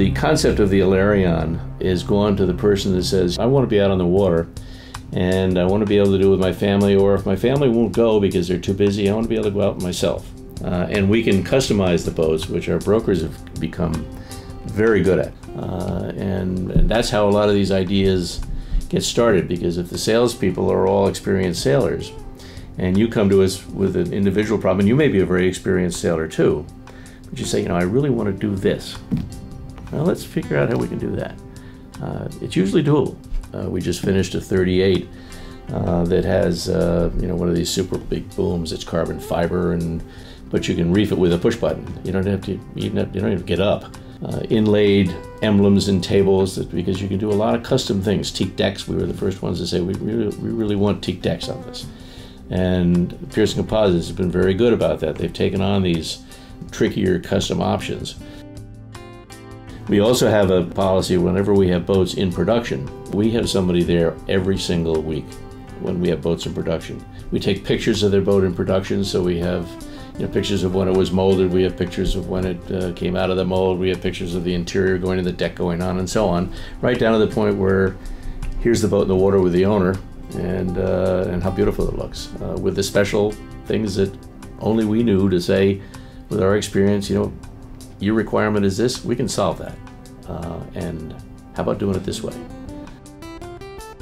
The concept of the Alerion is going to the person that says, I want to be out on the water and I want to be able to do it with my family, or if my family won't go because they're too busy, I want to be able to go out myself. And we can customize the boats, which our brokers have become very good at. And that's how a lot of these ideas get started, because if the salespeople are all experienced sailors and you come to us with an individual problem, and you may be a very experienced sailor too, but you say, you know, I really want to do this. Well, let's figure out how we can do that. It's usually doable. We just finished a 38 that has, you know, one of these super big booms. It's carbon fiber, but you can reef it with a push button. You don't have to. You don't have to get up. Inlaid emblems and tables, because you can do a lot of custom things. Teak decks. We were the first ones to say we really want teak decks on this. And Pearson Composites has been very good about that. They've taken on these trickier custom options. We also have a policy whenever we have boats in production. We have somebody there every single week when we have boats in production. We take pictures of their boat in production, so we have, you know, pictures of when it was molded, we have pictures of when it came out of the mold, we have pictures of the interior going to the deck going on, and so on, right down to the point where here's the boat in the water with the owner, and how beautiful it looks, with the special things that only we knew to say, with our experience, you know, your requirement is this, we can solve that. And how about doing it this way?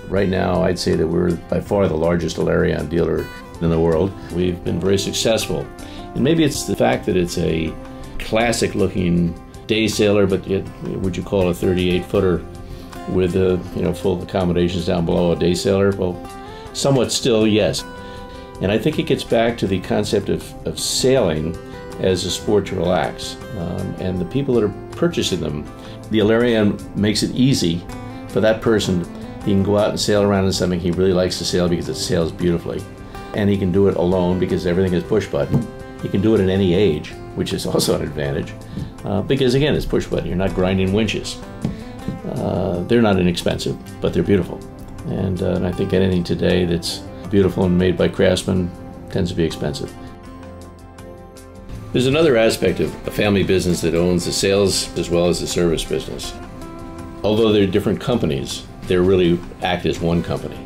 Right now, I'd say that we're by far the largest Alerion dealer in the world. We've been very successful. And maybe it's the fact that it's a classic looking day sailor, but yet, would you call it a 38-footer with you know, full accommodations down below a day sailor? Well, somewhat still, yes. And I think it gets back to the concept of sailing as a sport to relax. And the people that are purchasing them, the Alerion makes it easy for that person. He can go out and sail around in something he really likes to sail because it sails beautifully. And he can do it alone because everything is push button. He can do it at any age, which is also an advantage. Because again, it's push button, you're not grinding winches. They're not inexpensive, but they're beautiful. And I think anything today that's beautiful and made by craftsmen tends to be expensive. There's another aspect of a family business that owns the sales as well as the service business. Although they're different companies, they really act as one company.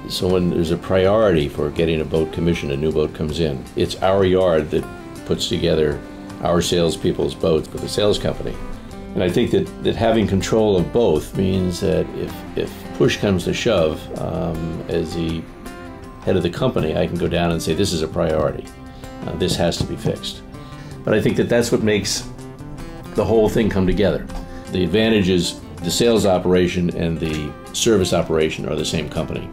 So when there's a priority for getting a boat commissioned, a new boat comes in, it's our yard that puts together our salespeople's boats for the sales company. And I think that having control of both means that if push comes to shove, as the head of the company, I can go down and say, this is a priority. This has to be fixed. But I think that that's what makes the whole thing come together. The advantage is the sales operation and the service operation are the same company.